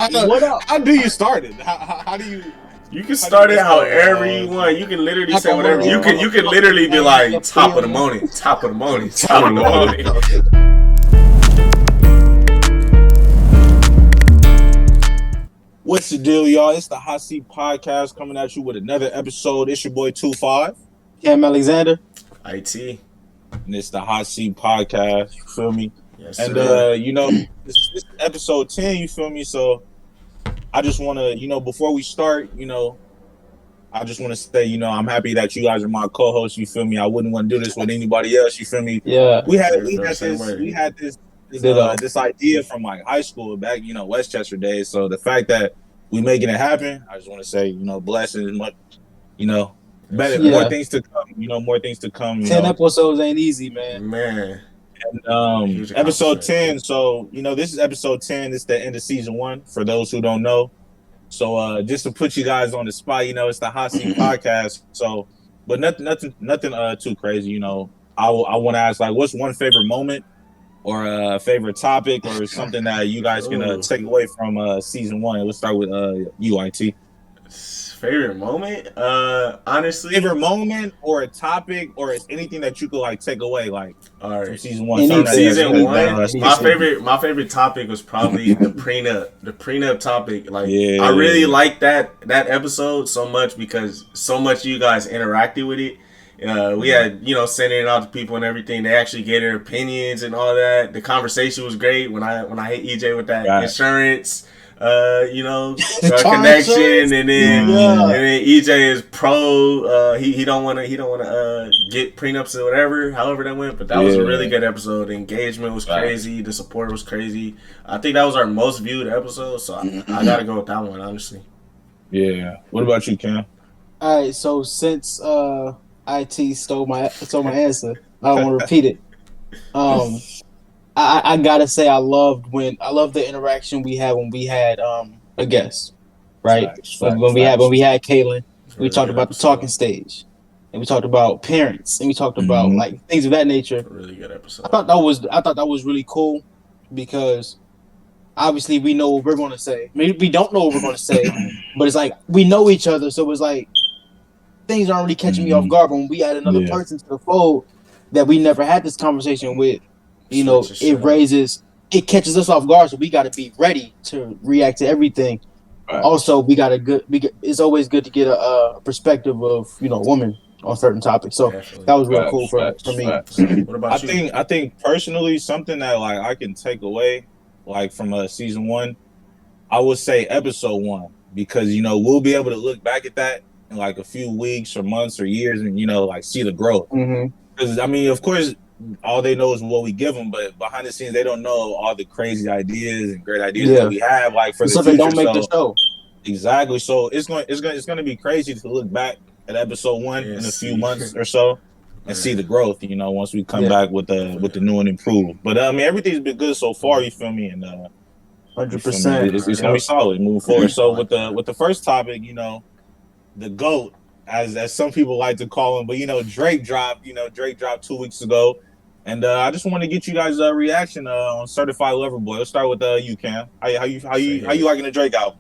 What up? How do you start it? How do you? You can start it however you want. You can literally say whatever. You can literally be like top of the morning, top of the morning, top of the morning. What's the deal, y'all? It's the HotS3at Podcast coming at you with another episode. It's your boy 25. Cam Alexander. IT. And it's the HotS3at Podcast. You feel me? Yes, and sir. this is episode 10. You feel me? So I just want to, before we start, I just want to say, I'm happy that you guys are my co-hosts. You feel me? I wouldn't want to do this with anybody else. You feel me? Yeah. We had this idea from like high school back, Westchester days. So the fact that we making it happen, I just want to say, blessings, much, better, more things to come. More things to come. 10 episodes ain't easy, man. And episode 10. So this is episode 10. It's the end of season 1. For those who don't know. So just to put you guys on the spot, it's the HotS3at Podcast. So, but nothing too crazy. I want to ask, like, what's one favorite moment or a favorite topic or something that you guys can take away from season 1? Let's start with UIT. Favorite moment? Honestly, favorite moment or a topic or anything that you could like take away, like from season 1. Season 1, my favorite topic was probably the prenup. The prenup topic, like I really liked that episode so much because so much of you guys interacted with it. We had sending it out to people and everything. They actually gave their opinions and all that. The conversation was great when I hit EJ with that insurance. Connection, and then EJ is pro. He don't want to get prenups or whatever. However that went, but that was a really good episode. The engagement was crazy. The support was crazy. I think that was our most viewed episode. So I gotta go with that one, honestly. Yeah. What about you, Cam? All right. So since IT stole my answer, I don't want to repeat it. I gotta say I love the interaction we had when we had a guest, right? When we had Kaylin, we talked about the talking stage, and we talked about parents, and we talked about like things of that nature. Really good episode. I thought that was really cool because obviously we know what we're going to say. Maybe we don't know what we're going to say, but it's like we know each other, so it's like things aren't really catching me off guard. But when we add another person to the fold that we never had this conversation with. It catches us off guard, so we got to be ready to react to everything. Right. Also, it's always good to get a perspective of a woman on certain topics. So that was real cool for me. What about you? I think personally something that like I can take away like from season 1, I would say episode 1 because we'll be able to look back at that in like a few weeks or months or years and like see the growth. Because of course. All they know is what we give them, but behind the scenes, they don't know all the crazy ideas and great ideas that we have, like for the future. They don't make the show. Exactly. So it's going to be crazy to look back at episode 1 in a few months or so and see the growth. Once we come back with the new and improved. But everything's been good so far. You feel me? And 100%, it's going to be solid moving forward. So with the first topic, the GOAT, as some people like to call him, but Drake dropped 2 weeks ago. And I just want to get you guys' reaction on Certified Lover Boy. Let's start with you, Cam. How you liking the Drake album?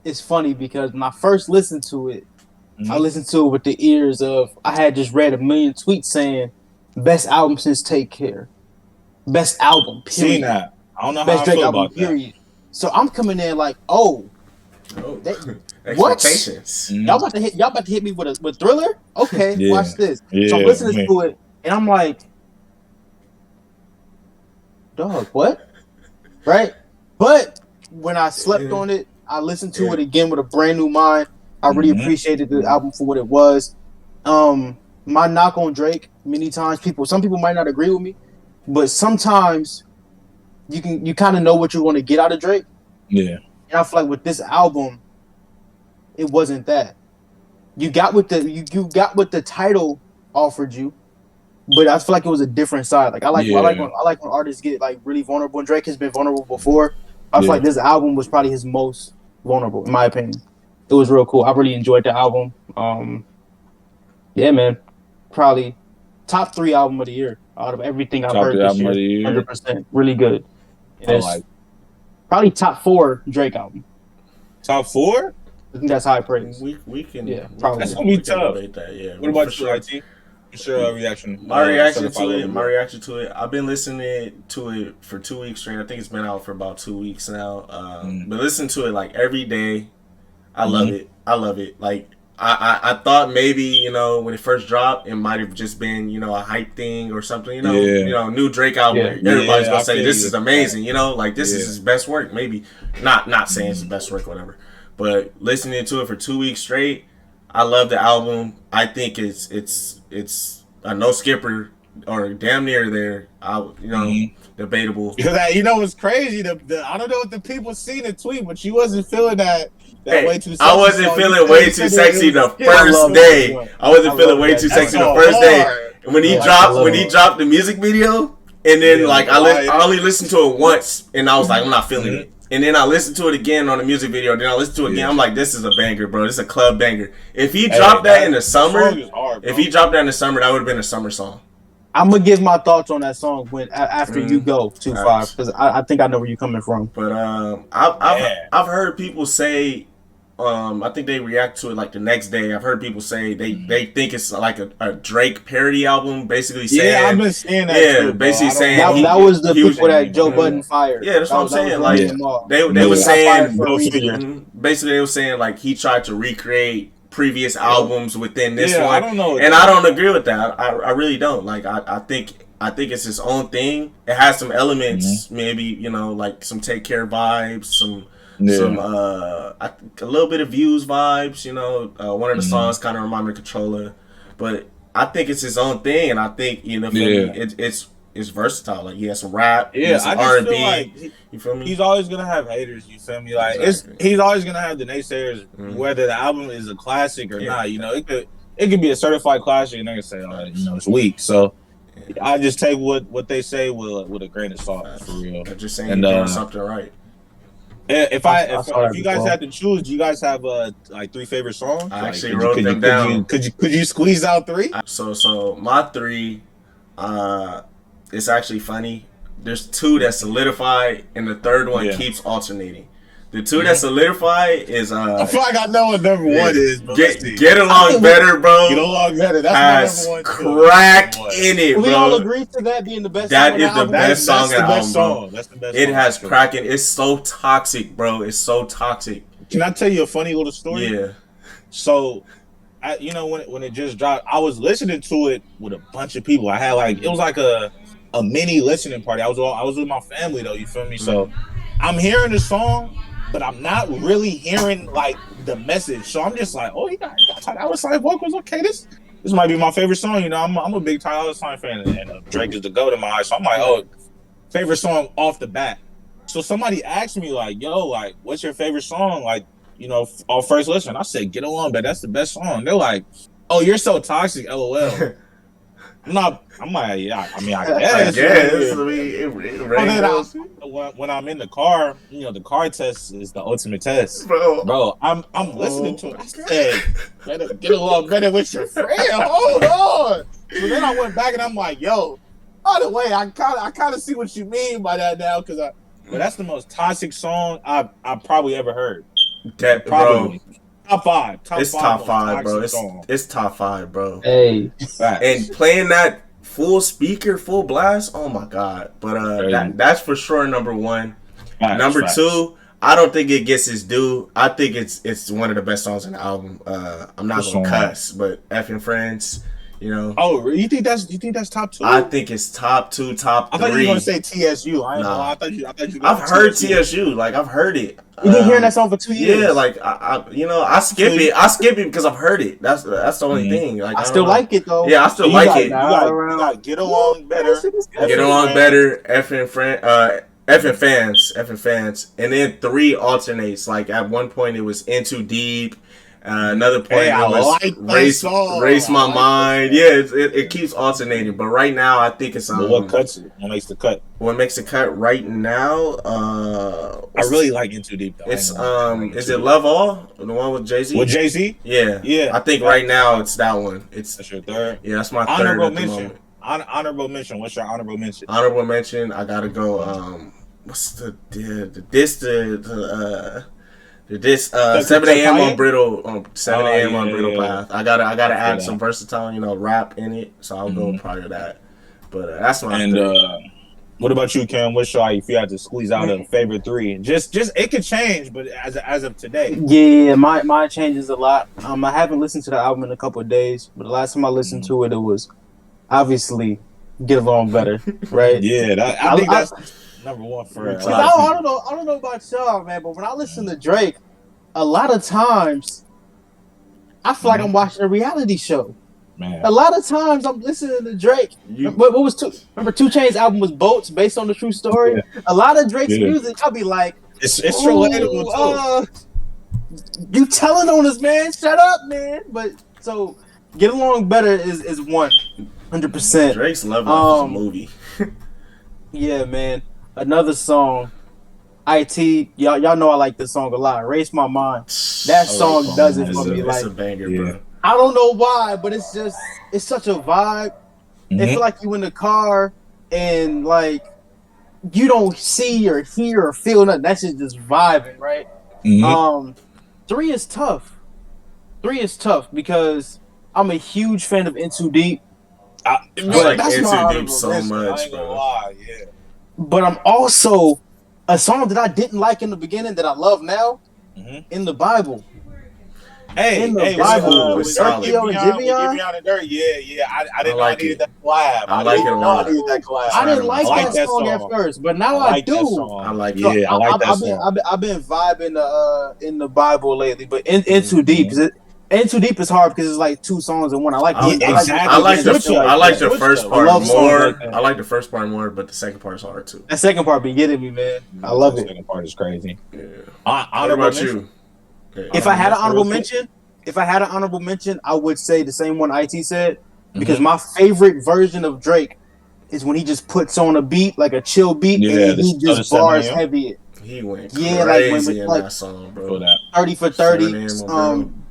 It's funny because when I first listened to it, I listened to it with the ears of I had just read a million tweets saying best album since Take Care, best album. Period. Seen that? I don't know best how Drake I feel album. about Period. That. So I'm coming in like, what? Y'all about to hit me with Thriller? Okay, watch this. So I'm listening to it, and I'm like, dog, what? Right? But when I slept on it, I listened to it again with a brand new mind. I really appreciated the album for what it was. My knock on Drake, many times some people might not agree with me, but sometimes you kind of know what you're going to get out of Drake. Yeah. And I feel like with this album, it wasn't that. You got what the title offered you, but I feel like it was a different side. Like I like when artists get like really vulnerable. And Drake has been vulnerable before. I feel like this album was probably his most vulnerable, in my opinion. It was real cool. I really enjoyed the album. Man, probably top 3 album of the year out of everything I've heard this year. 100%, really good. Probably top 4 Drake album. Top 4? I think that's high praise. We can. Yeah, probably. That's gonna be tough. That, yeah. What about you, IT? What's your reaction? My reaction to it. I've been listening to it for 2 weeks straight. I think it's been out for about 2 weeks now. But listen to it like every day. I love it. I love it. Like I thought maybe, you know, when it first dropped, it might have just been, you know, a hype thing or something, you know, new Drake album. Yeah. Everybody's gonna say this is amazing, you know, like this is his best work. Maybe not saying it's his best work, whatever. But listening to it for 2 weeks straight, I love the album. I think it's a no skipper or damn near there. Debatable. Because you know what's crazy? I don't know what the people see the tweet, but you wasn't feeling that way too sexy. I wasn't feeling way too sexy the first day. I wasn't feeling way too sexy the first day. And when he dropped the music video, and then I only listened to it once, and I was like, I'm not feeling it. And then I listened to it again on the music video. Then I listened to it again. I'm like, this is a banger, bro. This is a club banger. If he dropped that in the summer, that would have been a summer song. I'm gonna give my thoughts on that song after you go 2-5 because I think I know where you're coming from. But I've heard people say, I think they react to it like the next day. I've heard people say they think it's like a Drake parody album, basically saying. Yeah, I've been saying that. Yeah, too, basically saying that was the people that Joe Budden fired. Yeah, that's what I'm saying. Like they were saying, basically they were saying like he tried to recreate previous albums within this one. I don't know, and I don't agree with that. I really don't. Like I think it's his own thing. It has some elements, maybe, you know, like some Take Care vibes, some a little bit of Views vibes, you know. One of the songs kind of remind me of Controller, but I think it's his own thing, and I think, you know, it's versatile. Like he has some rap, he has some R&B. Like you feel me? He's always gonna have haters. You feel me? Like he's always gonna have the naysayers, whether the album is a classic or not. You know, it could be a certified classic, and they're gonna say, you know, it's weak. So I just take what they say with a grain of salt, for real. I'm just saying, you're doing something right. If you guys had to choose, do you guys have like 3 favorite songs? I actually wrote them down. Could you squeeze out 3? So my 3, it's actually funny. There's 2 that solidify, and the third one keeps alternating. The 2 that solidify is I feel like I know what number 1 is. But Get Along Better, bro. Get Along Better. That's my number 1 crack in it, bro. We all agree to that being the best. That is the best song on the album, bro. That's the best. It has cracking. It's so toxic, bro. It's so toxic. Can I tell you a funny little story? Yeah. So, you know, when it just dropped, I was listening to it with a bunch of people. I had it was like a mini listening party. I was with my family though. You feel me? So I'm hearing the song, but I'm not really hearing like the message. So I'm just like, oh, he got Ty Sign vocals. Okay, this might be my favorite song. You know, I'm a big Ty Sign fan, and Drake is the GOAT in my eyes. So I'm like, oh, favorite song off the bat. So somebody asked me like, yo, like, what's your favorite song? Like, you know, on first listen, I said, Get Along, but that's the best song. They're like, oh, you're so toxic, LOL. I'm like, yeah, I mean, I guess. When I'm in the car, you know, the car test is the ultimate test. Bro, I'm listening to it. I said, better get along better with your friend. Hold on. So then I went back and I'm like, yo, by the way, I kind of see what you mean by that now, but that's the most toxic song I've probably ever heard. That, bro. Top 5. It's top 5, bro. It's top 5, bro. Hey. And playing that full speaker, full blast, oh my god. But that's for sure number 1. Number 2, I don't think it gets its due. I think it's one of the best songs on the album. I'm not gonna cuss, but Effing Friends, you know. Oh, you think that's top 2? I think it's top 2, top 3. I thought you were gonna say TSU. I thought you. I've heard TSU. Like I've heard it. You've been hearing that song for 2 years. Yeah, like I skip it. I skip it because I've heard it. That's the only thing. Like I still like it though. Yeah, I still like it. You got Get Along Better. Get Along Better. Effing fans, and then 3 alternates. Like at one point it was In Too Deep. Another point it was Race My Mind. Yeah, it keeps alternating. But right now I think it's what cuts it? What makes the cut? What makes the cut right now? I really like In Too Deep though. It's is it Love All? The one with Jay-Z? With Jay-Z? Yeah. I think right now it's that one. That's your third? Yeah, that's my third at the moment. Honorable mention. What's your honorable mention? Honorable mention, I gotta go what's the 7 a.m. on Brittle on Brittle Path. I gotta add some versatile, rap in it, so I'll go probably that. But that's my what about you, Cam? What show if you had to squeeze out a favorite three? Just it could change, but as of today. Yeah, my changes a lot. I haven't listened to the album in a couple of days, but the last time I listened to it, it was obviously Get Along Better, right? Yeah, I think that's number one for us. I don't know about y'all, man, but when I listen to Drake, a lot of times I feel like I'm watching a reality show. Man. A lot of times I'm listening to Drake. What was remember 2 Chainz album was Boats, based on the true story? Yeah. A lot of Drake's music, I'll be like, it's relatable too. You telling on us, man. Shut up, man. But so Get Along Better is 100%. Drake's Love Life is a movie. Yeah, man. Another song, IT, y'all know I like this song a lot. Erase My Mind. That song does it for me. It's a banger, bro. I don't know why, but it's such a vibe. It feel like you in the car and like you don't see or hear or feel nothing. That shit just vibing, right? 3 is tough. 3 is tough because I'm a huge fan of In Too Deep. I like In Too Deep so much, bro. Yeah. But I'm also a song that I didn't like in the beginning that I love now. In the Bible. Hey, Bible with Giveon and Dirt. Yeah. I didn't know I needed that collab. I like it a lot. I didn't like that song at first, but now I do. I like it. Yeah, I like that song. I've been vibing in the Bible lately, but in Too Deep, In Too Deep is hard because it's like 2 songs in one. I like the first part more. I like the first part more, but the second part is hard too. That second part be getting me, man. I love it. The second part is crazy. Yeah. What about you? If I had an honorable mention, I would say the same one IT said, because my favorite version of Drake is when he just puts on a beat, like a chill beat, and he just bars heavy. He went crazy in that song, bro. 30 for 30,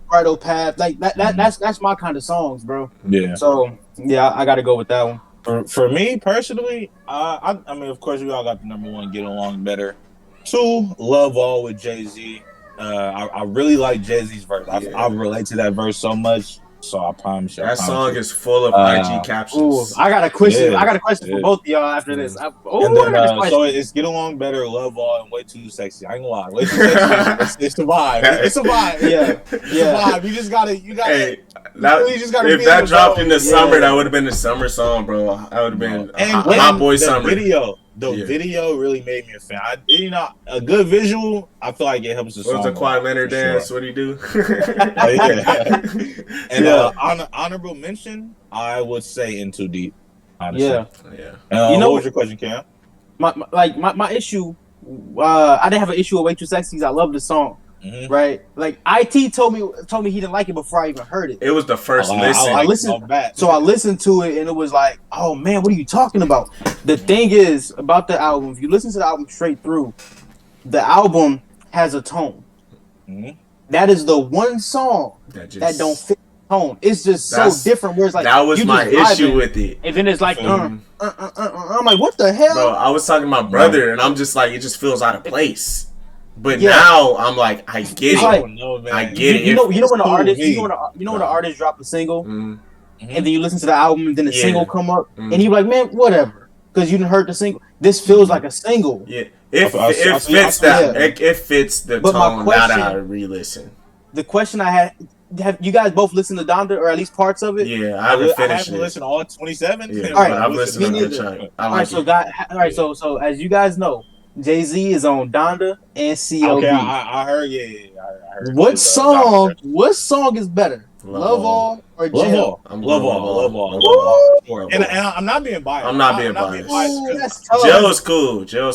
Bridal Path, like that's my kind of songs, bro. Yeah. So yeah, I got to go with that one. For me personally, I mean, of course, we all got the number 1, Get Along Better. 2, Love All with Jay-Z. I really like Jay-Z's verse. I relate to that verse so much. So I promise you. That song is full of IG captions. I got a question. I got a question for both of y'all after this. So it's Get Along Better, Love All, and Way Too Sexy. I ain't gonna lie. Way Too Sexy. It's a vibe. It's a vibe. Yeah. It's a vibe. You just gotta. Hey, if that dropped in the summer, that would have been the summer song, bro. That would have been Hot Boy Summer. The video really made me a fan. A good visual, I feel like it helps the song. What's the Quiet Leonard dance? Sure. What do you do? And honorable mention, I would say In Too Deep. Honestly. Yeah. What was your question, Cam? My issue, I didn't have an issue with Way Too Sexy because I love the song. Right, like IT told me he didn't like it before I even heard it. It was the first listen. I listened to it and it was like, oh man, what are you talking about? The thing is about the album, if you listen to the album straight through, the album has a tone. That is the one song that don't fit the tone. It's just so different. Where it's like that was my issue with it, and then it's like, I'm like, what the hell? Bro, I was talking to my brother, and I'm just like, it just feels out of place. But now I'm like, I get it. I get it. You know when the artist drop a single, and then you listen to the album, and then the single come up, and you're like, man, whatever, because you didn't heard the single. This feels like a single. Yeah, it fits the tone. Now that I re-listen. The question I had. Have you guys both listened to Donda, or at least parts of it? Yeah, I haven't finished it. Listened to all 27. Yeah, all right, I've listened to the track. So as you guys know, Jay-Z is on Donda and CLB. Okay, I heard. I heard. What song is better? Love All or Jail? Love All. And I'm not being biased. I'm not being biased. That's tough. Jail's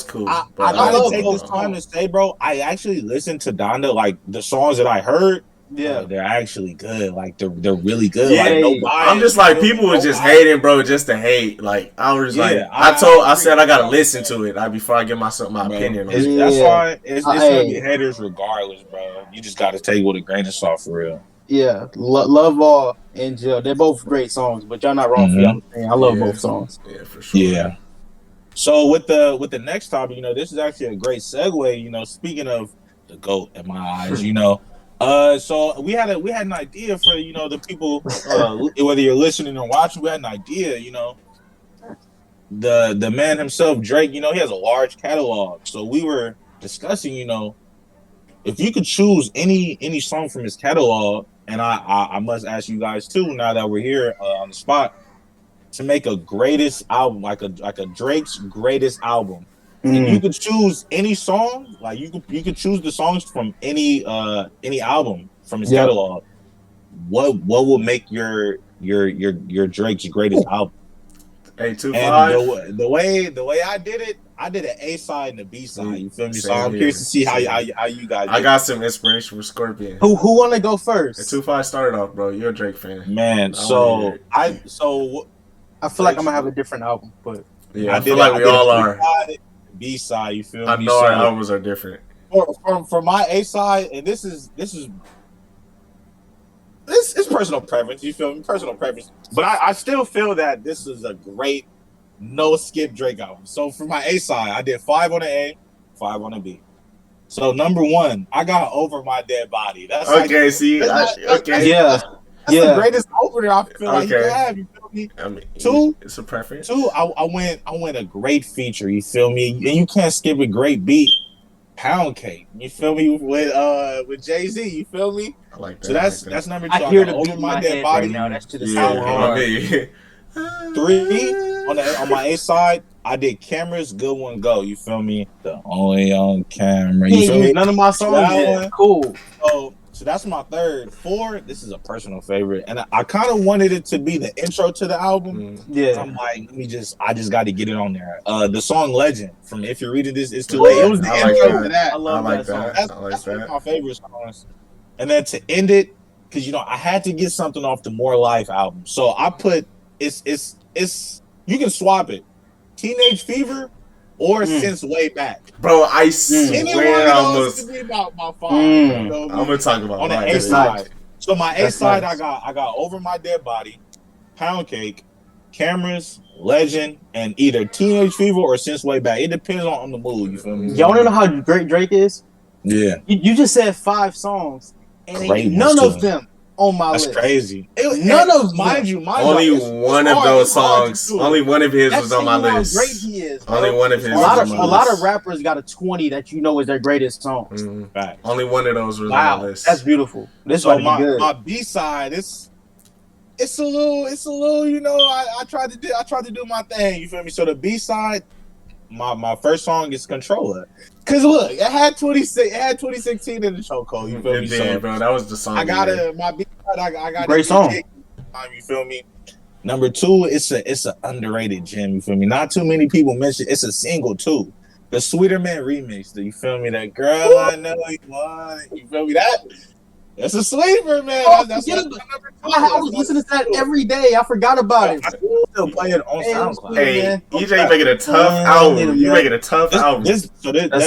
cool. I gotta take this time to say, bro, I actually listened to Donda, like the songs that I heard. Yeah, they're actually good. Like they're really good. Yeah, like, I'm just like, people was just hating, bro, just to hate. Like I was like, I said I gotta listen to it before I give myself my opinion. That's why it's gonna be haters regardless, bro. You just gotta take it with a grain of salt for real. Yeah, Love All and Jill, they're both great songs, but y'all not wrong for y'all. I love both songs. Yeah, for sure. Yeah. So with the next topic, this is actually a great segue. Speaking of the GOAT in my eyes, so we had an idea for the people, whether you're listening or watching, we had an idea. The man himself, Drake. He has a large catalog. So we were discussing, if you could choose any song from his catalog, and I must ask you guys too, now that we're here on the spot, to make a greatest album, like a Drake's greatest album. And you could choose any song, like you could choose the songs from any album from his catalog. What will make your Drake's greatest album? 825. And the way I did it, I did an A side and a B side. You feel me? So I'm curious to see how you guys. I got some inspiration from Scorpion. Who want to go first? 825 started off, bro. You're a Drake fan, man. I feel like I'm gonna have a different album, but I feel like we all are. B side, you feel me? I know our albums are different. For my A side, and this is personal preference. You feel me? Personal preference, but I still feel that this is a great no skip Drake album. So for my A side, I did 5 on the A, 5 on the B. So number 1, I got Over My Dead Body. That's okay. That's the greatest opener I feel like you can have. You feel me? I mean, 2, it's a preference. 2, I went a great feature. You feel me? And you can't skip a great beat. Pound Cake. You feel me? With Jay-Z. You feel me? I like that. So that's number 2. I hear the Over My Dead Body. Right now. That's to the sound. 3 on my A side, I did Camera's Good One Go. You feel me? The only on camera. You feel me? None of my songs. Cool. So that's my 3rd. 4, this is a personal favorite, and I kind of wanted it to be the intro to the album. Yeah, I'm like, I just got to get it on there. The song Legend from If You're Reading This, It's Too Late. It was the intro to that. I love that song. That's one of my favorite songs. And then to end it, because I had to get something off the More Life album, so I put it's you can swap it, Teenage Fever or Since Way Back. Bro, I swear almost be about my 5. I'm gonna talk about on the A side. So my A side, I got Over My Dead Body, Pound Cake, Cameras, Legend, and either Teenage Fever or Since Way Back. It depends on the mood. You feel me? Y'all wanna know how great Drake is? Yeah. You just said 5 songs, and none of them on my list. That's crazy. None of mind you, only one of those songs. Only one of his was on my list. How great he is. Only one of his. A lot of rappers got a 20 that is their greatest song. Only one of those was on my list. That's beautiful. This so my good. My B side, it's a little. I tried to do my thing. You feel me? So the B side, my first song is Controller. Cause look, it had 2016 in the chokehold. You feel me? So, bro, that was the song. I got my B side. I got great song. You feel me? Number 2, it's an underrated gem. You feel me? Not too many people mention. It's a single too. The Sweeter Man remix. You feel me? That Girl I Know You Want. You feel me? That's a sleeper, man. That's number 2. I was listening to that every day. I forgot about it. I still play it on SoundCloud. Hey, EJ making a tough album. You making a tough album. That's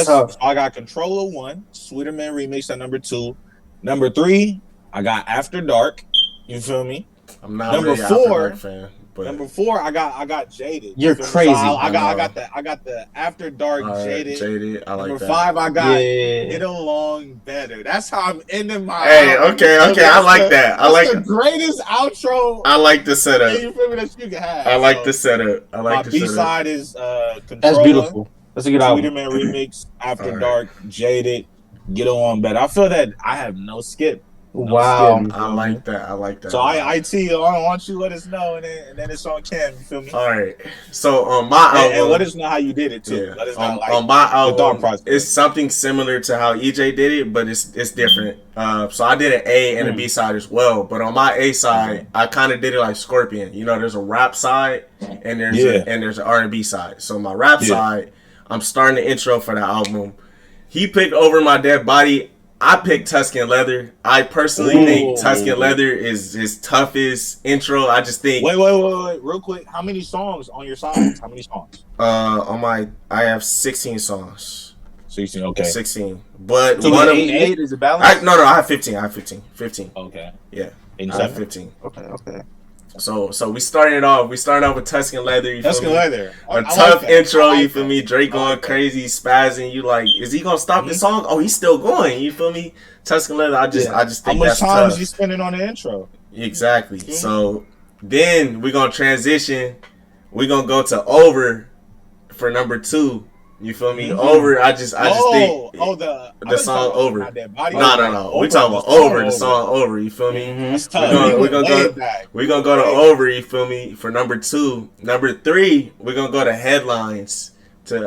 tough. So I got Controller 1, Sweeter Man remix at number 2. Number 3, I got After Dark. You feel me? I'm not number really 4. After Dark fan. But number 4, I got Jaded. You're crazy. So I got the After Dark Jaded. Jaded. I like number that. 5, I got Get Along Better. That's how I'm ending my. Hey, okay. I like that. I like the greatest outro. I like the setup. You feel me? That you can have. I like the setup. I like the setup. My B side is Controller. That's beautiful. That's a good album. Sweeter Man remix, After Dark, Jaded, Get Along Better. I feel that I have no skip. Wow, I like that. So I want you to let us know, and then it's on Cam. You feel me? All right. So on my album, and let us know how you did it too. Yeah. Let us know, on my album, it's something similar to how EJ did it, but it's different. So I did an A and a B side as well, but on my A side, I kind of did it like Scorpion. There's a rap side and there's an R&B side. So my rap side, I'm starting the intro for the album. He picked Over My Dead Body. I picked Tuscan Leather. I personally think Tuscan Leather is his toughest intro. I just think. Wait, real quick. How many songs on your side? How many songs? I have 16 songs. 16, okay. 16. But so one of 8 is a balance? No, I have 15. 15. Okay. Yeah. I have 15. Okay. So we started off with Tuscan Leather. You Tuscan Leather. A tough intro. You feel me? Drake going crazy, spazzing. You like, is he gonna stop the song? Oh, he's still going. You feel me? Tuscan Leather. I just think that's tough. How much time you spending on the intro? Exactly. Mm-hmm. So then we're gonna transition. We're gonna go to Over for number 2. You feel me? Mm-hmm. Over. I just think the song Over. No. We talking about Over. The song Over. You feel me? Mm-hmm. We're gonna go to Over. You feel me? For number 2. Number 3, we're gonna go to Headlines. You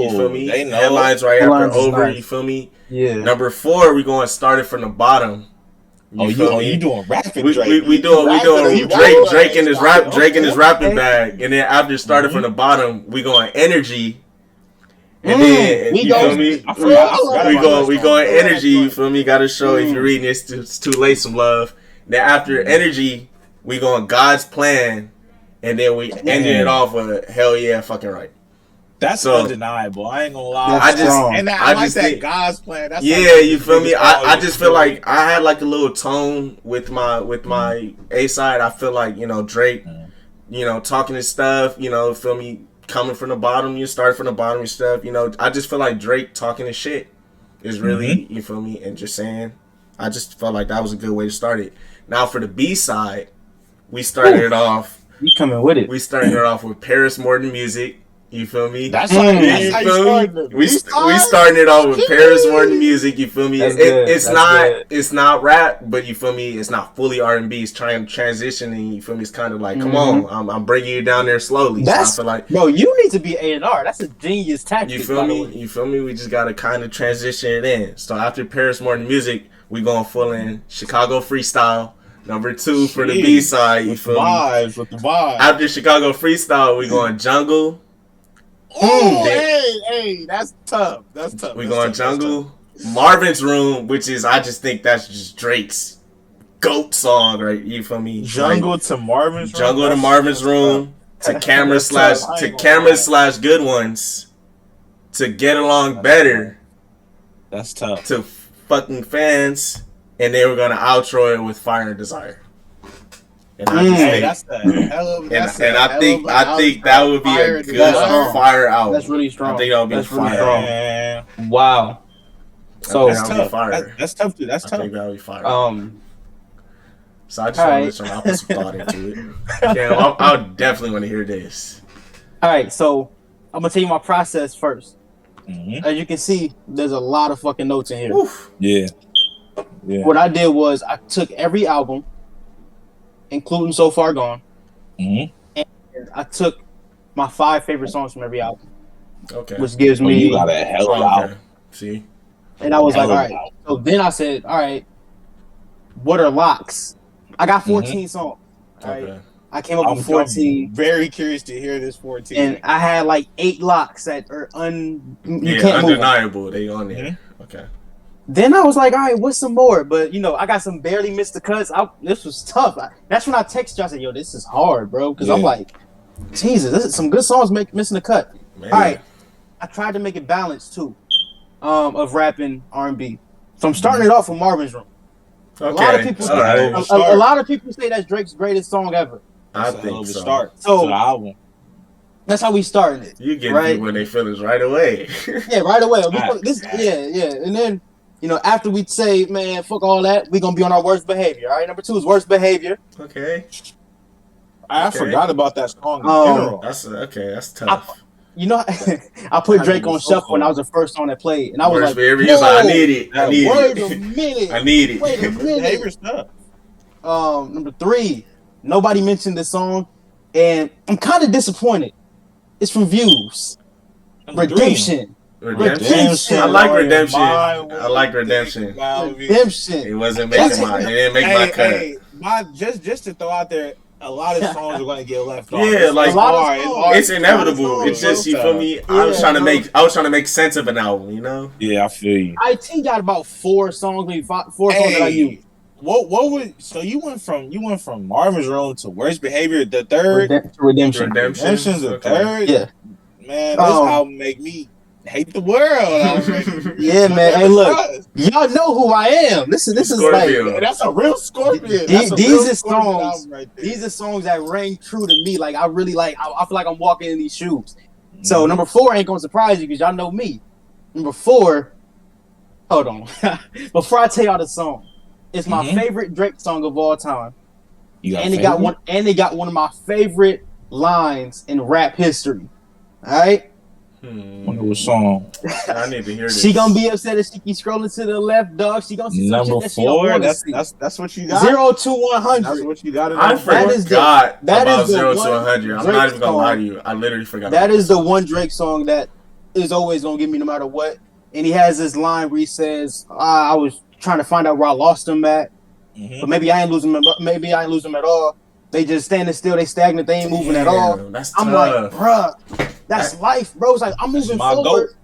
feel me? Headlines right after Over. Nice. You feel me? Yeah. Number 4, we're going to start it from the bottom. You doing rapping? We doing Drake in his rapping bag, and then after starting from the bottom, we going Energy. And then we going Energy. You feel me? Got to show if you're reading this, it's too late. Some love. Then after Energy, we going God's Plan, and then we ended it off with Hell Yeah, Fucking Right. That's undeniable. I ain't gonna lie. I just that think God's Plan. That's you feel me? I just feel like I had like a little tone with my A side. I feel like Drake, talking his stuff. Feel me? Coming from the bottom, you start from the bottom and stuff. I just feel like Drake talking his shit is really you feel me, and just saying. I just felt like that was a good way to start it. Now for the B side, we started it off. You coming with it? We started it off with Paris Morton Music. You feel me? That's how you started it. We starting it off with Paris Morton Music. You feel me? It's not rap, but you feel me? It's not fully R&B. It's trying to transition, and you feel me? It's kind of like, come on, I'm bringing you down there slowly. So I feel like, bro, you need to be A&R. That's a genius tactic. You feel me? You feel me? We just gotta kind of transition it in. So after Paris Morton Music, we going full in Chicago Freestyle. Number 2 for the B side. You feel me? With the vibes. After Chicago Freestyle, we going Jungle. Hey, that's tough. We going Jungle. Marvin's Room, which is, I just think that's just Drake's GOAT song, right? You feel me? Jungle to Marvin's Room. Jungle to Marvin's Room. To camera slash Good Ones. To Get Along Better. That's tough. To Fucking Fans. And then we're gonna outro it with Fire and Desire. And I just think, I think that would be a good fire album. That's really strong. I think that would be fire. Wow. So that's tough. That's tough, dude. That's tough. I think that would be fire. So I just want to I'll put some thought into it. Yeah, I would definitely want to hear this. All right, so I'm gonna tell you my process first. Mm-hmm. As you can see, there's a lot of fucking notes in here. Oof. Yeah. What I did was I took every album, including So Far Gone, and I took my 5 favorite songs from every album. Okay. Which gives me you got a hell of album. See? And I was like, all right. So then I said, all right, what are locks? I got 14 songs. All right. I came up with 14. I'm very curious to hear this 14. And I had like 8 locks that are undeniable. They on there. Mm-hmm. Okay. Then I was like, all right, what's some more? But, I got some barely missed the cuts. This was tough. That's when I texted you. I said, yo, this is hard, bro. Because I'm like, Jesus, this is some good songs missing the cut. Man. All right. I tried to make it balanced, too, of rapping R&B. So I'm starting it off with Marvin's Room. Okay. A lot of people say that's Drake's greatest song ever. I think so. So the album. That's how we started it. You get people when they feelings right away. Yeah, right away. And then, after we say, man, fuck all that, we're going to be on our worst behavior. All right, number 2 is worst behavior. Okay. I forgot about that song in general. That's tough. I put Drake on shuffle when I was the first song that played. And I was worst behavior. I need it. Wait a minute. I need it. Wait a minute. Behavior stuff. Number 3, nobody mentioned this song. And I'm kind of disappointed. It's from Views. Redemption. I like Redemption. It wasn't making it didn't make my cut. Just to throw out there, a lot of songs are going to get left off. Yeah, like it's inevitable. It's just you feel me. I was trying to make sense of an album. Yeah, I feel you. IT got about 4 songs, maybe 4 songs that I used. So you went from Marvin's Room to Worst Behavior, the third Redemption's the third. Yeah, man, this album make me hate the world. Yeah, man. Hey, look, Y'all know who I am. This is like that's a real Scorpion. These are songs. Right, these are songs that ring true to me. Like I really like. I feel like I'm walking in these shoes. So number 4 ain't gonna surprise you because y'all know me. Number 4. Hold on. Before I tell y'all the song, it's my favorite Drake song of all time. They got one of my favorite lines in rap history. All right. Wonder what song? I need to hear this. She gonna be upset if she keep scrolling to the left, dog. She gonna see some number shit that 4. That's what you got. 0 to 100. That's what you got. I forgot about 0 to 100. I'm not even gonna lie to you. I literally forgot. That is the one Drake song that is always gonna get me no matter what. And he has this line where he says, "I was trying to find out where I lost him at, but maybe I ain't losing him. Maybe I ain't losing him at all. They just standing still. They stagnant. They ain't moving at all." I'm like, bruh. That's life, bro. It's like I'm moving forward.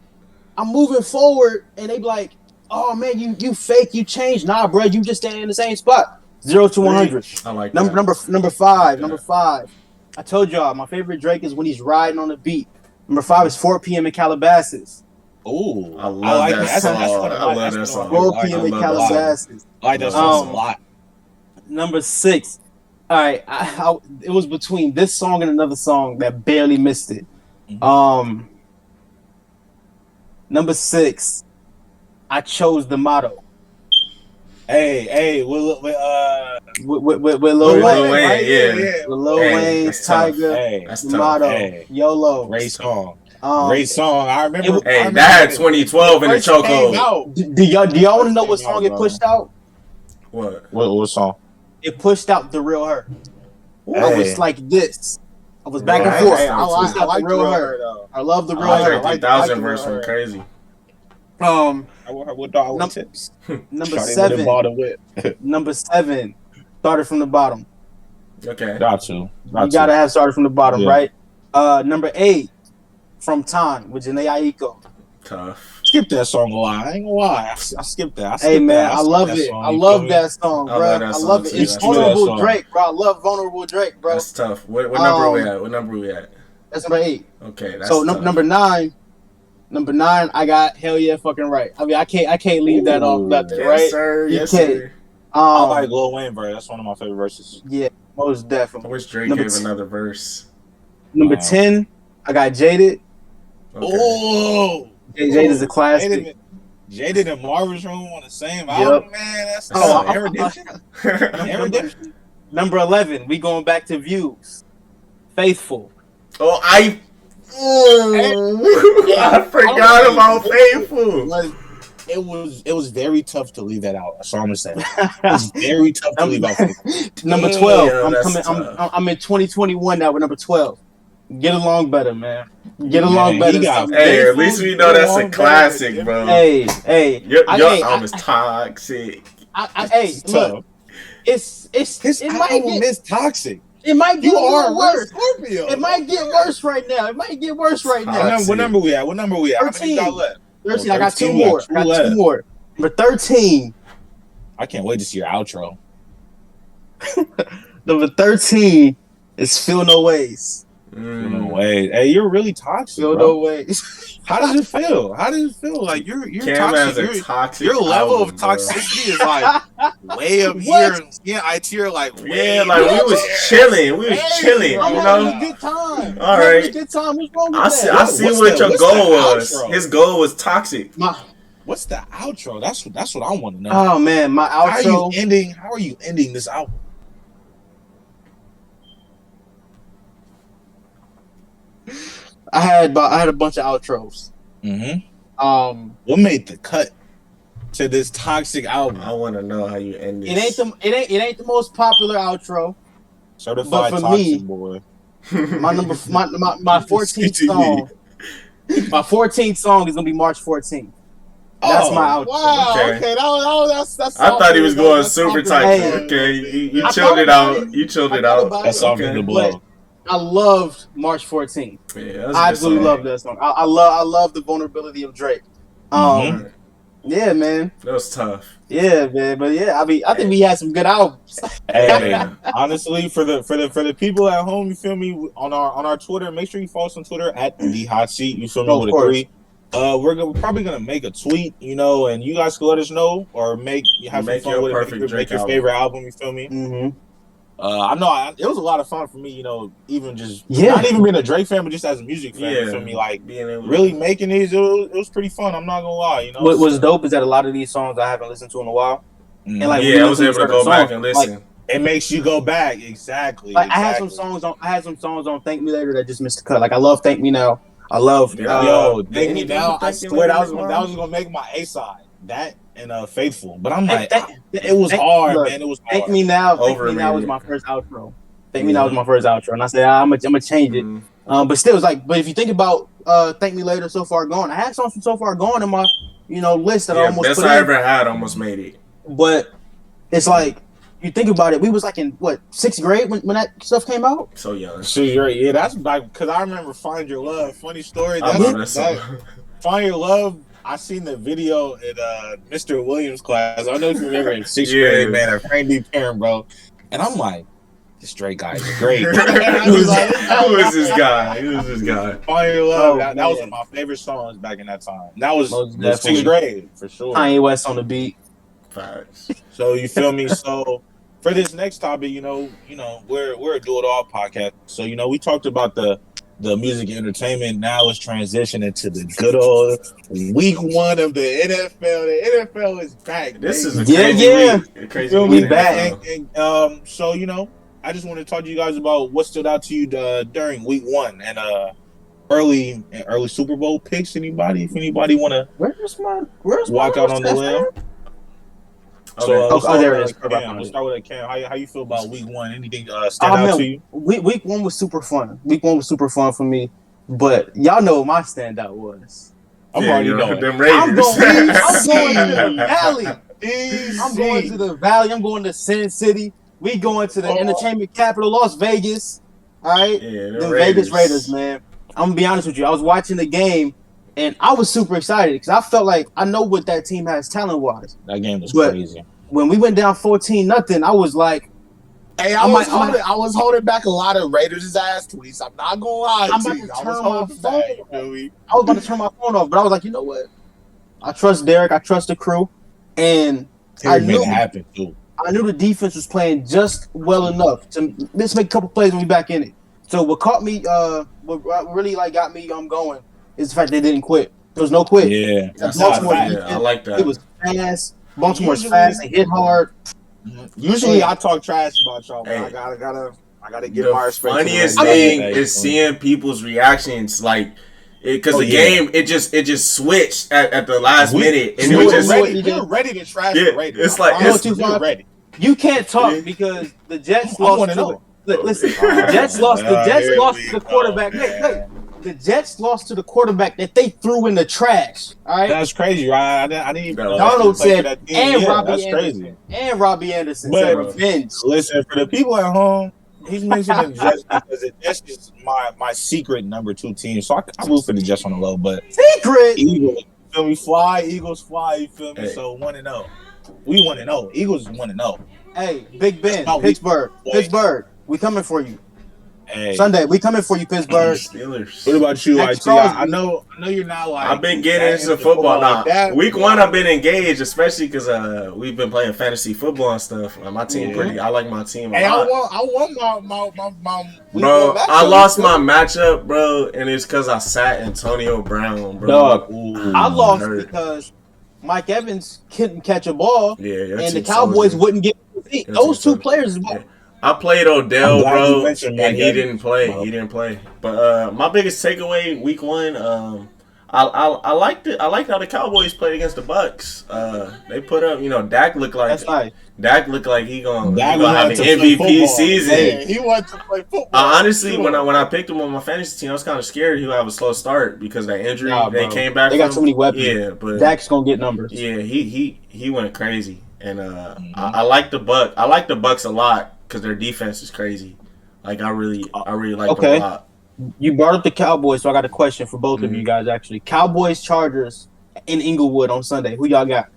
I'm moving forward, and they be like, "Oh man, you fake, you changed." Nah, bro, you just standing in the same spot. 0 to 100. I like that. Number 5. Number 5. I told y'all my favorite Drake is when he's riding on the beat. Number 5 is 4 p.m. in Calabasas. Ooh, I love that song. I love that song. 4 p.m. in Calabasas. I like that song a lot. Number 6. All right, it was between this song and another song that barely missed it. Number 6, I chose the motto. Hey, with Lil Wayne, right? Yeah. With Lil Wayne, Tiger, the motto, YOLO. Great song. Great song. I remember. That had 2012 in the chokehold. Do y'all want to know what song it pushed out? What song? It pushed out The Real Her. I was like this. I was back and forth. I like The Real Her. I love The Real Her. 3000 verse went crazy. Tips. Number 7. Number 7. Started from the bottom. Okay. Got to. You gotta have started from the bottom, right? Number 8. From Time with Jhené Aiko. Tough. Skip that song a lot. I ain't gonna lie. I skipped that. Hey man, I love it. I love that song, bro. I love it. It's vulnerable Drake, bro. I love vulnerable Drake, bro. That's tough. What number are we at? That's number 8. Okay. That's so number 9. Number 9, I got Hell Yeah Fucking Right. I mean, I can't leave that off nothing, right? Yes, sir. Yes, sir. I like Lil Wayne verse. That's one of my favorite verses. Yeah, most definitely. I wish Drake gave another verse. Number 10, I got Jaded. Okay. Oh, Jaded is a classic. Jaded and Marvin's Room on the same album, man. That's Redemption. Number 11, we going back to Views. Faithful. Oh, I forgot about Faithful. It was very tough to leave that out. That's all I'm gonna say. It was very tough to leave out Faithful. Number 12. I'm in 2021 now with number 12. Get along better, man. Get along better. Hey, at least we know that's a classic, bro. Hey. Your album is toxic. Hey, look. His album is toxic. It might get worse. Scorpio. It might get worse right now. What number we at? 13. 13. I got 2 more. Number 13. I can't wait to see your outro. Number 13 is Feel No Ways. No way. Hey, you're really toxic. Feel No Ways. How does it feel? Like you're toxic? Your level of toxicity is like way up here. Yeah, I tier like way. Like we was chilling. You know. A good time. All right. Good time. What's wrong with that? I see what your goal was. His goal was toxic. What's the outro? That's what I want to know. Oh man, my outro. How are you ending this album? I had a bunch of outros. What made the cut to this toxic album? I want to know how you end this. It ain't the most popular outro. Certified but for toxic me, boy. My 14th song. My 14th song is gonna be March 14th. That's my outro. Wow. Okay. That's. I thought he was going super toxic. Okay, you chilled it out. That's something to blow. I loved March 14th. Yeah, I absolutely love that song. I love the vulnerability of Drake. Yeah, man. That was tough. Yeah, man. But yeah, I think we had some good albums. Hey, honestly, for the people at home, you feel me, on our Twitter, make sure you follow us on Twitter at the Hot Seat. You feel me with a 3. We're probably gonna make a tweet, and you guys can let us know or have some fun with it. Make your favorite album. You feel me? Mm-hmm. I know it was a lot of fun for me. Even just not even being a Drake fan, but just as a music fan. You feel me? Like being really making these, it was pretty fun. I'm not gonna lie. What was dope is that a lot of these songs I haven't listened to in a while, and I was able to go back and listen. Like, it makes you go back. Exactly. Like I had some songs on Thank Me Later that just missed the cut. Like I love Thank Me Now. I love Thank Me Now. I swear that was gonna make my A side. That and Faithful. But I'm like, it was hard, man. It was hard. Thank Me Now. Thank Me Now was my first outro. Thank Me Now was my first outro, and I said I'm gonna change it. But still, it's like, but if you think about Thank Me Later, So Far Gone, I had songs from So Far Gone in my list that I almost best I ever had almost made it. But it's like, you think about it, we was like in what, 6th grade when that stuff came out? So young. Yeah, that's like, because I remember Find Your Love. Funny story. Find Your Love. I seen the video in Mr. Williams' class. I don't know if you remember in 6th grade, man, a friendly parent, bro. And I'm like, this Drake guy is great. Who is this guy? Find Your Love. That was one of my favorite songs back in that time. That was 6th grade for sure. Kanye West on the beat. Facts. So you feel me? So for this next topic, we're a do it all podcast. So we talked about the music and entertainment. Now it's transitioning to the good old week 1 of the NFL. The NFL is back. This is a crazy week. We back. And so I just want to talk to you guys about what stood out to you during week 1 and early Super Bowl picks. Anybody? If anybody want to walk out on the limb. So there it is. We'll start with Cam. How you feel about week 1? Anything stand out to you? Week 1 was super fun. Week 1 was super fun for me. But y'all know what my standout was. I'm already knowing. Them Raiders. I'm going to the Valley. I'm going to the Valley. I'm going to Sin City. We going to the entertainment capital, Las Vegas. All right? Yeah, the Vegas Raiders, man. I'm going to be honest with you. I was watching the game. And I was super excited because I felt like I know what that team has talent-wise. That game was crazy. When we went down 14-0, I was like, "Hey, I was holding back a lot of Raiders' ass tweets. I'm not gonna lie. I was about to turn my phone off, but I was like, you know what? I trust Derek. I trust the crew, and I knew it happen too. I knew the defense was playing just well enough to let's make a couple plays and we back in it. So what caught me, what really got me going. Is the fact they didn't quit. There was no quit. Yeah, I like that. It was fast. Baltimore's fast. They hit hard. Usually, I talk trash about y'all, but I gotta give my respect. The funniest thing is seeing people's reactions, because the game it just switched at the last minute, and it was just ready to trash the Raiders. It's like you're ready. You can't talk because the Jets lost. Listen, the Jets lost. The Jets lost to the quarterback. Hey. The Jets lost to the quarterback that they threw in the trash. All right, that's crazy, right? I didn't even know. Donald said, and Robbie Anderson said revenge. Listen, for the people at home, he's mentioning the Jets because the Jets is my secret number 2 team. So I root for the Jets on the low, but secret Eagles, you feel me? Fly, Eagles fly. You feel me? Hey. So 1-0. We 1-0. Eagles 1-0. Hey, Big Ben, Pittsburgh, we coming for you. Hey. Sunday, we coming for you, Pittsburgh. Steelers. What about you, IT? I know you're not I've been getting into football now. Week 1, I've been engaged, especially because we've been playing fantasy football and stuff. My team I like my team a lot. I won my bro. I lost my matchup, bro, and it's because I sat Antonio Brown, bro. Dog, I lost because Mike Evans couldn't catch a ball, and the Cowboys wouldn't get those 2 players. I played Odell, bro, and he didn't play. But my biggest takeaway week 1, I liked it. I liked how the Cowboys played against the Bucks. They put up, Dak looked like he gonna have an MVP season. Hey, he wanted to play football. Honestly, when I picked him on my fantasy team, I was kind of scared he would have a slow start because that injury they came back. They got so many weapons. Yeah, but Dak's gonna get numbers. Yeah, he went crazy, and I like the Bucks. I like the Bucks a lot. Because their defense is crazy. I really like them a lot. You brought up the Cowboys, so I got a question for both of you guys, actually. Cowboys, Chargers in Inglewood on Sunday. Who y'all got?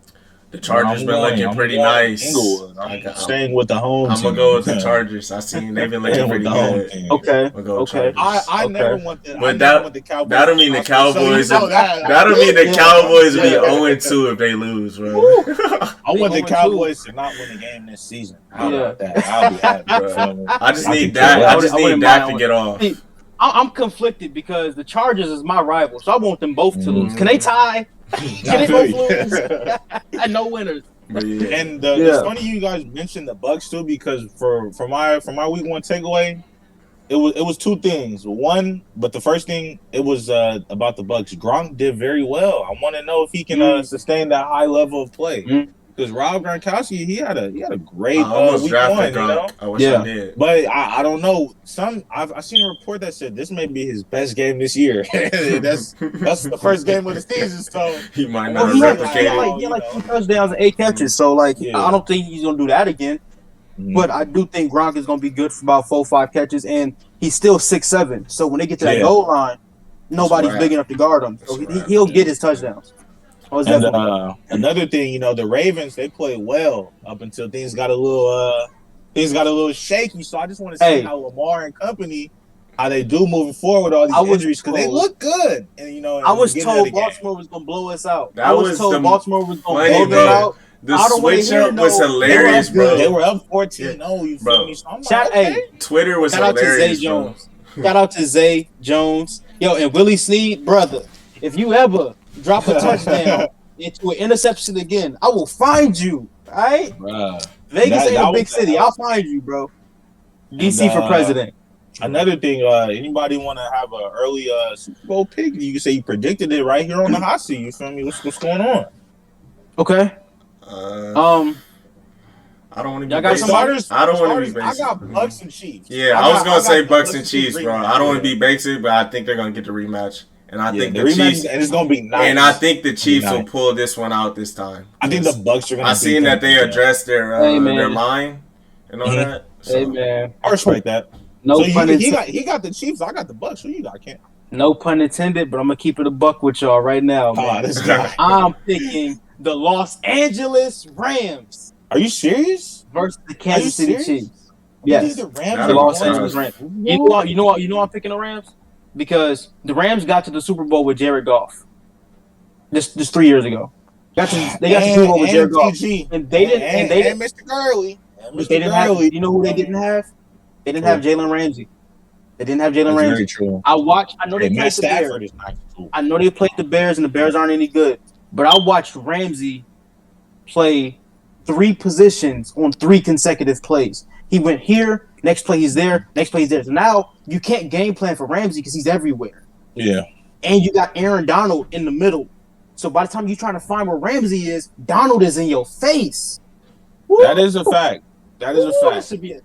The Chargers been looking pretty nice. I'm staying with the home team. I'm gonna go with the Chargers. I seen they've been looking pretty good. Okay. I never want the. But the Cowboys. That'll mean the Cowboys. That'll mean the Cowboys will be 0-2 if they lose, bro. I want the Cowboys to not win the game this season. I'll be happy, bro. I just need that. I just need Dak to get off. I'm conflicted because the Chargers is my rival, so I want them both to lose. Can they tie? Can they both lose? I know winners. And it's funny you guys mentioned the Bucks too, because for my week one takeaway, it was two things. One, but the first thing it was about the Bucks. Gronk did very well. I want to know if he can sustain that high level of play. Because Rob Gronkowski, he had a great week one, you know. I wish I did, but I don't know. I've seen a report that said this may be his best game this year. that's the first game of the season, so he might not have replicated. He had like 2 touchdowns and 8 catches, so like I don't think he's gonna do that again. But I do think Gronk is gonna be good for about 4-5 catches, and he's still 6'7". So when they get to that goal line, nobody's big enough to guard him. So he'll get his touchdowns. And another thing, you know, the Ravens, they played well up until things got a little shaky. So I just want to see how Lamar and company, how they do moving forward with all these injuries, because they look good. And you know, I was told Baltimore was gonna blow us out. Baltimore was gonna blow them out. The switch up was hilarious, bro. They were up 14-0, you feel me? So I'm like, Twitter was hilarious, bro. Shout out to Zay Jones. Yo, and Willie Snead, brother, if you ever drop a touchdown into an interception again, I will find you. All right? Vegas ain't a big city. I'll find you, bro. DC for president. Another thing, anybody want to have an early Super Bowl pick? You can say you predicted it right here on the hot seat. You feel me? What's going on? Okay. I don't want to be basic. I don't want to be basic. I got Bucks and Chiefs. Yeah, I was going to say Bucks and Chiefs, bro. I don't want to be basic, but I think they're going to get the rematch. And I think the Chiefs, and it's gonna be nice. And I think the Chiefs will pull this one out this time. I think the Bucks are gonna. I seen that they addressed their line and all that. So. Hey man, I respect that. No so pun intended. He got the Chiefs. I got the Bucks. Who you got, Ken? No pun intended, but I'm gonna keep it a buck with y'all right now. Man. This guy. I'm picking the Los Angeles Rams. Are you serious? Versus the Kansas City Chiefs. Yes, the Rams. The Los Angeles Rams. You know what? I'm picking the Rams. Because the Rams got to the Super Bowl with Jared Goff. Just 3 years ago. They got to the Super Bowl with Jared Goff. And they didn't. And Mr. Gurley. They didn't have. You know who they didn't have? They didn't have Jalen Ramsey. They didn't have Jalen Ramsey. Very true. I know they played the Bears. I know they played the Bears, and the Bears aren't any good. But I watched Ramsey play 3 positions on 3 consecutive plays. He went here. Next play he's there. Next play he's there. So now you can't game plan for Ramsey because he's everywhere. Yeah. And you got Aaron Donald in the middle. So by the time you're trying to find where Ramsey is, Donald is in your face. Woo. That is a fact. That is a fact. That should be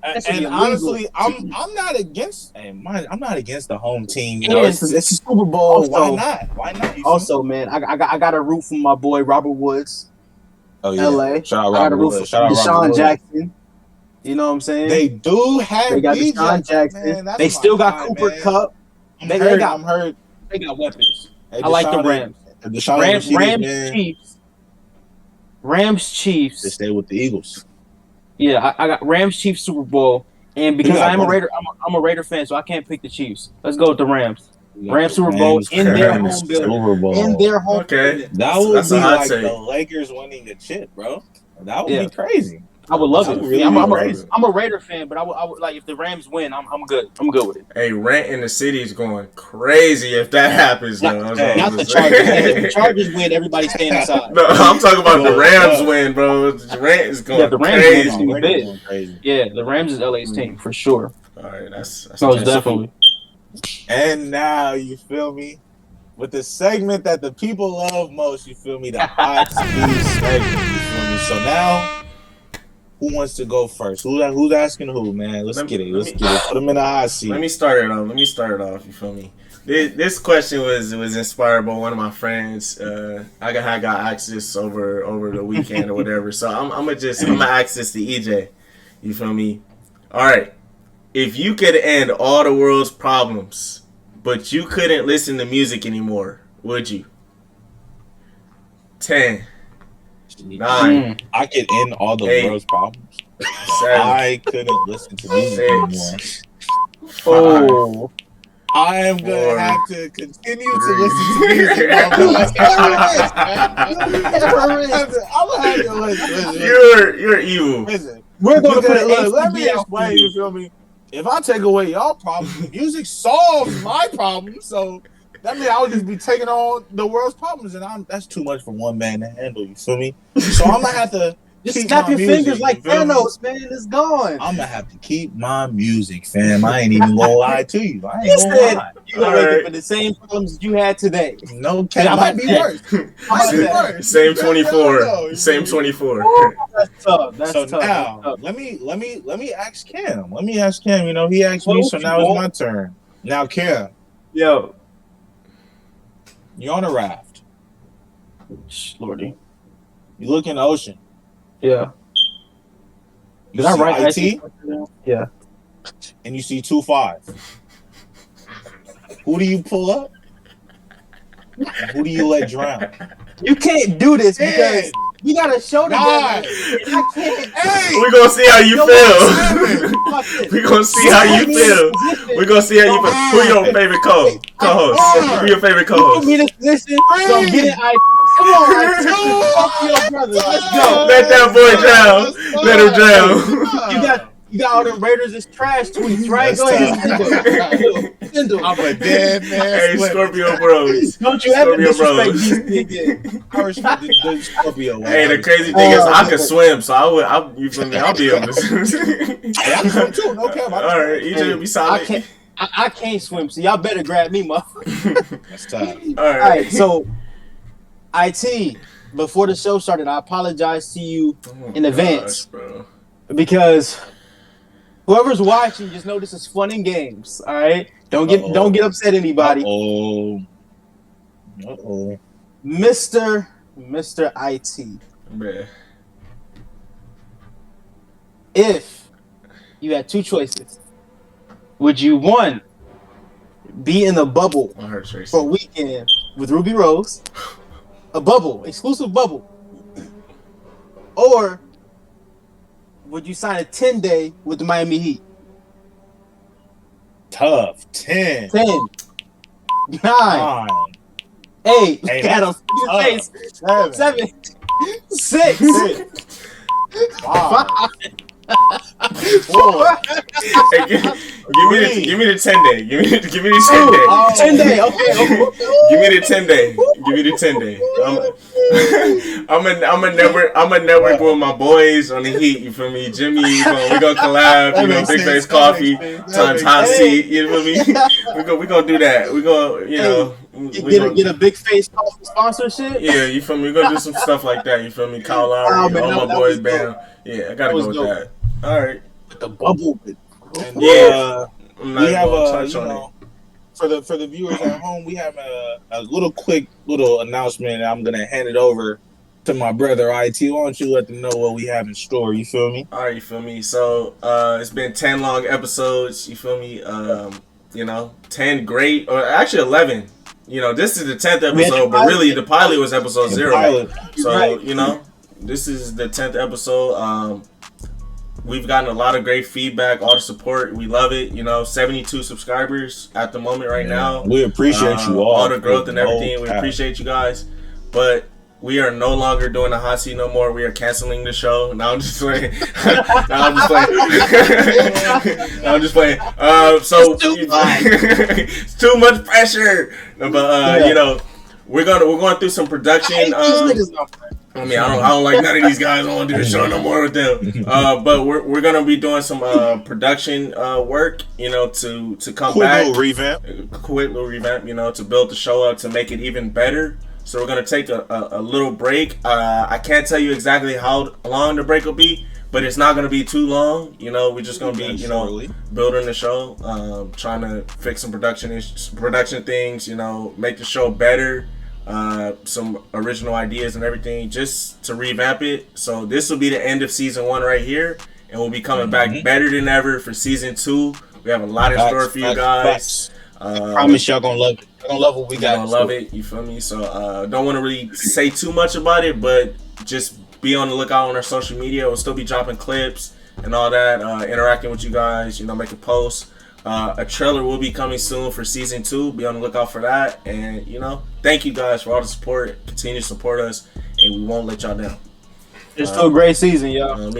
honestly, I'm not against. I'm not against the home team. You know, it's a Super Bowl. Also, Why not? Also, man, I got a root for my boy Robert Woods. Oh yeah. LA. Shout out Robert Woods. Shout out Deshaun Jackson. You know what I'm saying? They do have. They got Deshaun Jackson. Man, they still got Cooper Kupp. I'm hurt. They got weapons. Hey, I like the Rams. Rams Chiefs. They stay with the Eagles. Yeah, I got Rams Chiefs Super Bowl, and because I'm a Raider, I'm a Raider fan, so I can't pick the Chiefs. Let's go with the Rams. Rams Super Bowl in their home building. In their home. Okay, that would be like the Lakers winning the chip, bro. That would be crazy. I would love it. Really I'm a Raider fan, but I would like if the Rams win, I'm good. I'm good with it. Hey, rent in the city is going crazy if that happens. Not the Chargers. If the Chargers win, everybody's staying inside. No, I'm talking about the Rams win, bro. The rent is going the Rams crazy. Yeah, the Rams is LA's team for sure. All right, that's definitely. And now you feel me with the segment that the people love most. You feel me, the hot seat segment. You feel me. So now. Who wants to go first? Who's asking who, man? Let's get it. Put them in the hot seat. Let me start it off. You feel me? This question was inspired by one of my friends. I got asked this over the weekend or whatever. So I'm gonna ask this to EJ. You feel me? All right. If you could end all the world's problems, but you couldn't listen to music anymore, would you? 10. 9. I could end all the 8. world's problems. 7. I couldn't listen to music 6. anymore. Oh. I am gonna 4, have to continue 3. to listen to music. I'm gonna have to listen. You're evil. Listen, We're gonna put it. let me explain. You feel me? If I take away y'all problems, music solves my problems. So that means I would just be taking on the world's problems, and that's too much for one man to handle. You feel me? So I'm gonna have to. Just snap your music, fingers like Thanos, man. It's gone. I'm gonna have to keep my music, fam. I ain't even gonna lie to you. I ain't You gonna said lie. you gonna wake up with the same problems you had today. No, it might be worse. Might be worse. Same 24. Same 24. That's tough. That's So tough. now, That's tough. let me ask Cam. Let me ask Cam. You know, he asked me, so now it's my turn. Now, Cam, Yo, you're on a raft. Lordy. You look in the ocean. Yeah. You Did I see write IT, Yeah. and you see 2-5. Who do you pull up? And who do you let drown? You can't do this because we got a show together. God. I can't. Hey, We're gonna see how you feel. We're gonna see how you feel. We're gonna see how you feel. Who your favorite co-host? Who your favorite You co-host? put me in this position, so I'm getting IT. Come on, IT. Your brother. Let's go. Let that boy drown. Let him drown. You got all them Raiders is trash tweets, right? Go ahead. Send them. I'm a dead man. Hey, Scorpio Bros. Don't you ever Scorpio disrespect Bros. DC again. I respect the Scorpio. Hey, the crazy thing is I can swim, so you feel me? I'll be able to swim. Hey, I can swim too. No cap. All right, EJ will be solid. I can't swim, so y'all better grab me, motherfucker. That's tough. All right, so IT, before the show started, I apologize to you in advance, bro. because whoever's watching, just know this is fun and games. All right, don't get upset, anybody. Mr. IT. Man. If you had two choices, would you, one, be in a bubble for a weekend with Ruby Rose, a bubble, exclusive bubble, or would you sign a 10-day with the Miami Heat? Tough. 10. 9. 8. Adam, 7. 6. 5. Hey, give me the 10-day. Give me the 10-day. 10-day. Okay. Give me the 10-day. Give me the 10-day. I'm a network with my boys on the Heat. You feel me? Jimmy, we gonna collab. You know, Big Face Coffee times Hot Seat. You feel me? We gonna do that. We gonna get a Big Face Coffee sponsorship. Yeah, you feel me? We're gonna do some stuff like that. You feel me? Kyle Lowry, all my boys, Bam. Yeah, I gotta go with that. All right. With the bubble. And, yeah. We have for the viewers at home, we have a little announcement. And I'm gonna hand it over to my brother IT. Why don't you let them know what we have in store? You feel me? All right, you feel me? So it's been 10 long episodes. You feel me? 10 great, or actually 11. You know, this is the 10th episode, but really the pilot was episode 0. So this is the 10th episode. We've gotten a lot of great feedback, all the support. We love it. 72 subscribers at the moment right now. We appreciate you all. All the growth and everything. We appreciate you guys. But we are no longer doing the hot seat no more. We are canceling the show. Now I'm just playing. So it's too much pressure. But we're going through some production. I don't like none of these guys. I don't want to do the show no more with them. But we're gonna be doing some production work, to come back. Quick little revamp, to build the show up, to make it even better. So we're gonna take a little break. I can't tell you exactly how long the break will be, but it's not gonna be too long. We're just gonna be, building the show, trying to fix some production things, make the show better. Some original ideas and everything, just to revamp it. So this will be the end of season 1 right here, and we'll be coming back better than ever for season 2. We have a lot in store for you guys. I promise y'all gonna love it. You're gonna love what we got. Gonna love it. You feel me? So don't want to really say too much about it, but just be on the lookout on our social media. We'll still be dropping clips and all that, interacting with you guys, making posts. A trailer will be coming soon for season 2. Be on the lookout for that. And, thank you guys for all the support. Continue to support us, and we won't let y'all down. It's still a great season, y'all.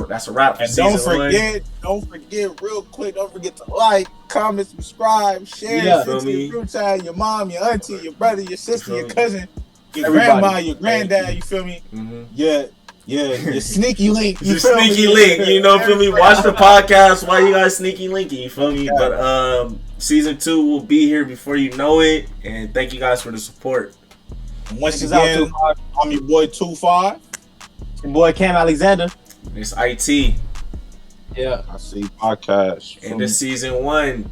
That's a wrap for and season don't forget, real quick, don't forget to like, comment, subscribe, share, to your group chat, your mom, your auntie, your brother, your sister, your cousin, your grandma, your granddad, you feel me? Mm-hmm. Yeah, your sneaky link. You feel me? Feel me? Watch the podcast while you guys sneaky linking, you feel me? Yeah. But season 2 will be here before you know it, and thank you guys for the support. Once again, I'm your boy 25. Your boy Cam Alexander. It's IT. Yeah. I see podcast. And this season 1.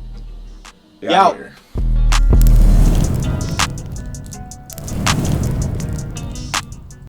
Yeah.